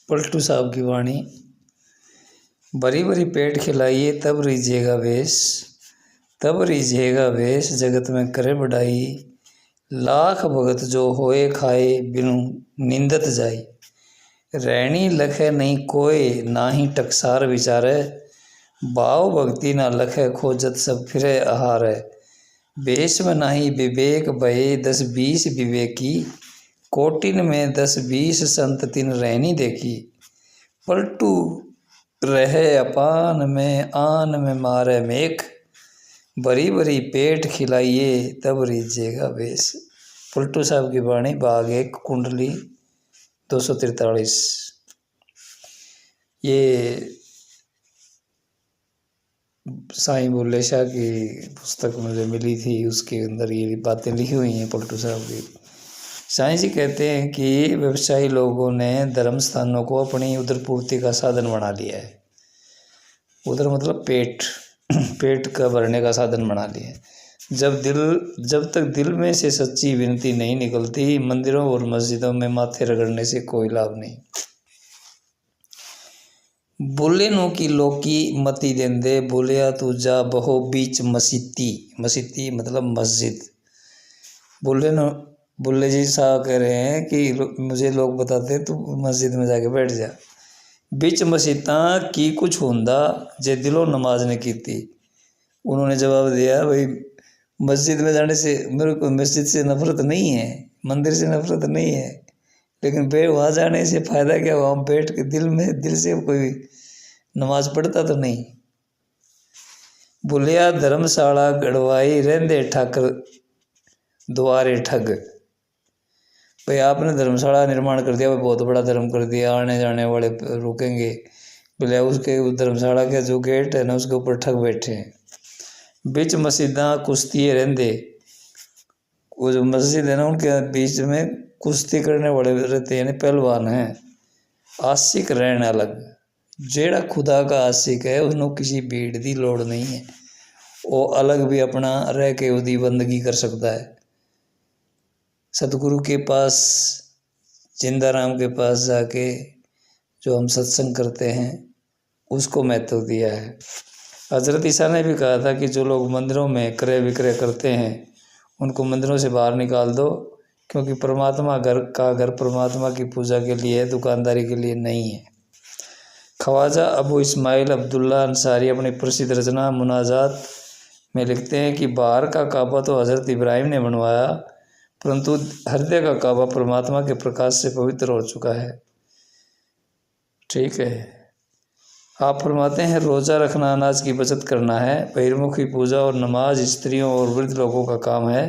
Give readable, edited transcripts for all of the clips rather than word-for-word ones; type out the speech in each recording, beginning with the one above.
पलटू साहब की वाणी। भरी भरी पेट खिलाइए तब रीझेगा वेश, तब रीझेगा वेश जगत में करे बढ़ाई। लाख भगत जो होए खाए बिनु निंदत जाई। रैणी लखे नहीं कोय नाही टकसार विचारे। भाव भक्ति ना लखे खोजत सब फिरे आहार। वेश में नाही विवेक भये 10-20 विवेकी। कोटिन में 10-20 संत तिन रहनी देखी। पलटू रहे अपान में आन में मारे मेख। भरी भरी पेट खिलाइए तब रीझेगा वेश। पलटू साहब की वाणी भाग 1 कुंडली 243। ये साईं बुल्ले शाह की पुस्तक मुझे मिली थी, उसके अंदर ये बातें लिखी हुई हैं पलटू साहब की। साईं जी कहते हैं कि व्यवसायी लोगों ने धर्म स्थानों को अपनी उदरपूर्ति का साधन बना लिया है। उधर मतलब पेट का भरने का साधन बना लिया है। जब तक दिल में से सच्ची विनती नहीं निकलती, मंदिरों और मस्जिदों में माथे रगड़ने से कोई लाभ नहीं। बोले नो की लोकी मती देंदे, बोलिया तू जा बहो बीच मसीती मतलब मस्जिद। बुल्ले जी साहब कह रहे हैं कि मुझे लोग बताते तू मस्जिद में जाके बैठ जा। बीच मसीता की कुछ होंदा जे दिलो नमाज ने की थी। उन्होंने जवाब दिया, भाई मस्जिद में जाने से मेरे को मस्जिद से नफरत नहीं है, मंदिर से नफरत नहीं है, लेकिन वहाँ जाने से फ़ायदा क्या? वहाँ बैठ के दिल से कोई नमाज पढ़ता तो नहीं। बोलिया धर्मशाला गढ़वाई रहंदे ठाकर द्वारे ठग। भाई आपने धर्मशाला निर्माण कर दिया, बहुत बड़ा धर्म कर दिया, आने जाने वाले रुकेंगे। बोले उसके धर्मशाला के जो गेट है ना उसके ऊपर ठग बैठे हैं। बीच मस्जिदा कुश्ती रहंदे, वो जो मस्जिद है ना उनके बीच में कुश्ती करने वाले रहते हैं, यानी पहलवान हैं। आशिक रहने अलग, जेड़ा खुदा का आशिक है उसनों किसी भीड़ की लोड़ नहीं है। वो अलग भी अपना रह के उसकी बंदगी कर सकता है। सतगुरु के पास, जिंदाराम के पास जाके जो हम सत्संग करते हैं उसको महत्व दिया है। हजरत ईसा ने भी कहा था कि जो लोग मंदिरों में क्रय विक्रय करते हैं उनको मंदिरों से बाहर निकाल दो, क्योंकि परमात्मा घर परमात्मा की पूजा के लिए है, दुकानदारी के लिए नहीं है। ख्वाजा अबू इस्माइल अब्दुल्ला अंसारी अपनी प्रसिद्ध रचना मुनाजात में लिखते हैं कि बाहर का काबा तो हज़रत इब्राहिम ने बनवाया, परंतु हृदय का काबा परमात्मा के प्रकाश से पवित्र हो चुका है। ठीक है। आप फरमाते हैं रोज़ा रखना अनाज की बचत करना है, बहिर्मुखी पूजा और नमाज स्त्रियों और वृद्ध लोगों का काम है।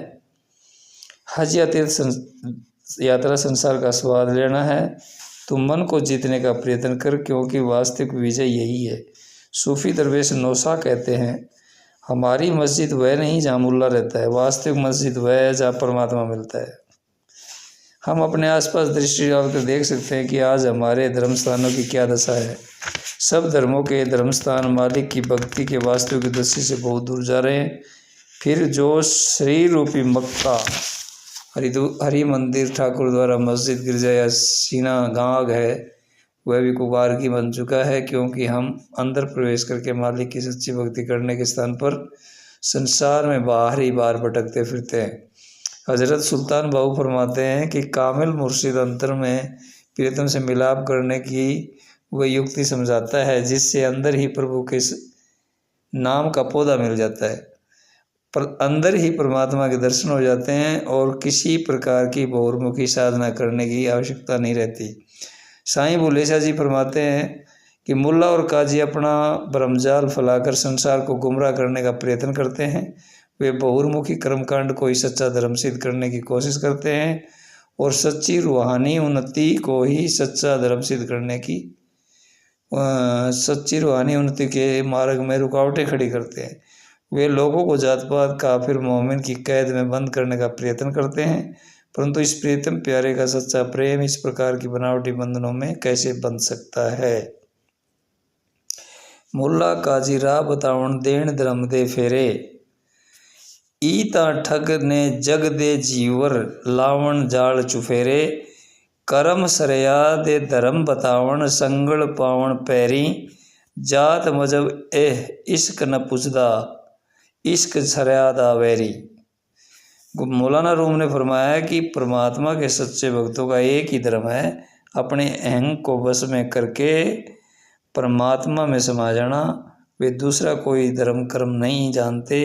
हज या तीर्थ यात्रा संसार का स्वाद लेना है। तुम मन को जीतने का प्रयत्न कर, क्योंकि वास्तविक विजय यही है। सूफी दरवेश नौसा कहते हैं, हमारी मस्जिद वह नहीं जहाँ मुल्ला रहता है, वास्तविक मस्जिद वह है जहाँ परमात्मा मिलता है। हम अपने आसपास दृष्टि डालकर देख सकते हैं कि आज हमारे धर्म स्थानों की क्या दशा है। सब धर्मों के धर्म स्थान मालिक की भक्ति के वास्तविक दृष्टि से बहुत दूर जा रहे हैं। फिर जो शरीर रूपी मक्का, हरि मंदिर, ठाकुर द्वारा मस्जिद, गिरजा या सीना गांग है, वह भी कुबार की बन चुका है, क्योंकि हम अंदर प्रवेश करके मालिक की सच्ची भक्ति करने के स्थान पर संसार में बाहर ही बाहर भटकते फिरते हैं। हजरत सुल्तान बाहू फरमाते हैं कि कामिल मुर्शिद अंतर में प्रियतम से मिलाप करने की वह युक्ति समझाता है जिससे अंदर ही प्रभु के नाम का पौधा मिल जाता है, पर अंदर ही परमात्मा के दर्शन हो जाते हैं और किसी प्रकार की बहुमुखी साधना करने की आवश्यकता नहीं रहती। साईं बुल्ले शाह जी फरमाते हैं कि मुल्ला और काजी अपना ब्रह्मजाल फैलाकर संसार को गुमराह करने का प्रयत्न करते हैं। वे बहुमुखी कर्मकांड को ही सच्चा धर्म सिद्ध करने की कोशिश करते हैं और सच्ची रूहानी उन्नति को ही सच्चा धर्म सिद्ध करने की सच्ची रूहानी उन्नति के मार्ग में रुकावटें खड़ी करते हैं। वे लोगों को जात पात, काफिर, मोमिन की कैद में बंद करने का प्रयत्न करते हैं, परंतु इस प्रीतम प्यारे का सच्चा प्रेम इस प्रकार की बनावटी बंधनों में कैसे बंध सकता है। मुल्ला काजी राह बतावन देण धर्म दे फेरे, ई ता ठग ने जग दे जीवर लावण जाल चुफेरे। करम सरया दे धर्म बतावण संगल पावण पैरी जात मजहब इश्क न पुछदा इश्क सरया दा वैरी। मौलाना रूम ने फरमाया कि परमात्मा के सच्चे भक्तों का एक ही धर्म है, अपने अहंग को वश में करके परमात्मा में समा जाना। वे दूसरा कोई धर्म कर्म नहीं जानते।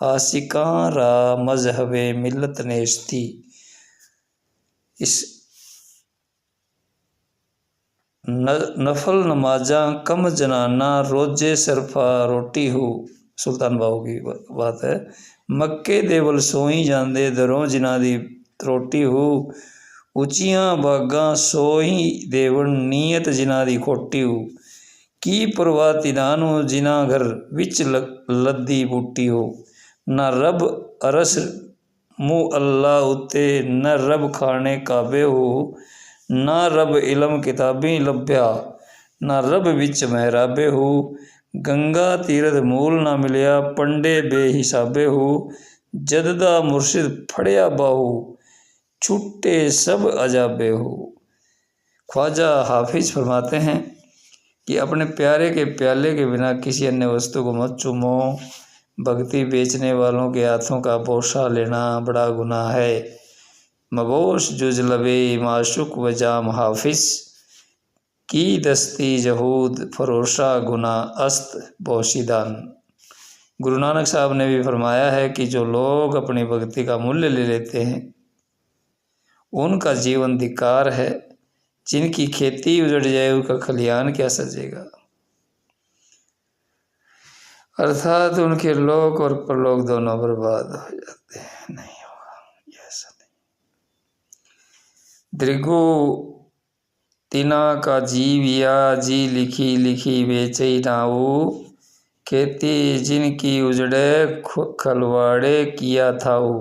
आशिकां रा मजहबे मिल्लत नेश्ती। इस नफल नमाजा कम जनाना रोजे सरफा रोटी हो। सुल्तान बाहू की बात है। मक्के दे वल सोई जांदे दरों जिन्हां दी त्रोटी हो। उचियां बागां सोई देवण नीयत जिन्हां दी खोटी हो। की परवाह तिन्हां नूं जिन्हां घर विच लद्दी बूटी हो। ना रब अरस मुँह अल्लाह उत्ते न रब खाने काबे हो। ना रब इलम किताबी लभ्या ना रब विच महराबे हो। गंगा तीरथ मूल ना मिलिया पंडे बेहिसाबे हो। जददा मुर्शिद फड़िया बाहू छुट्टे सब अजाबे हो। ख्वाजा हाफिज फरमाते हैं कि अपने प्यारे के प्याले के बिना किसी अन्य वस्तु को मत चूमो। भक्ति बेचने वालों के हाथों का बोशा लेना बड़ा गुनाह है। मबोश जुजलबे माशुक व जाम हाफिज की दस्ती जहूद फरोशा गुना अस्त बोशीदान। गुरु नानक साहब ने भी फरमाया है कि जो लोग अपनी भक्ति का मूल्य ले लेते हैं उनका जीवन धिक्कार है। जिनकी खेती उजड़ जाए उनका खलियान क्या सजेगा। अर्थात उनके लोक और परलोक दोनों बर्बाद हो जाते हैं। नहीं होगा ऐसा नहीं। दृगु तिना का जीविया जी लिखी लिखी बेचई नाऊ। खेती जिनकी उजड़े खलवाड़े किया थाऊ।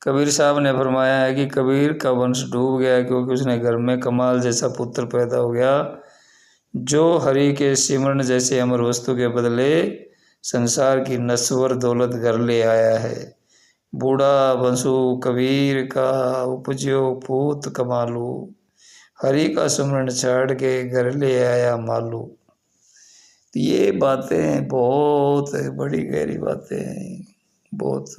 कबीर साहब ने फरमाया है कि कबीर का वंश डूब गया क्योंकि उसने घर में कमाल जैसा पुत्र पैदा हो गया जो हरि के सिमरन जैसे अमर वस्तु के बदले संसार की नस्वर दौलत घर ले आया है। बूढ़ा बंसु कबीर का उपजो पूत कमालू। हरि का सिमरन छाड़ के घर ले आया मालू। ये बातें बहुत बड़ी गहरी बातें हैं, बहुत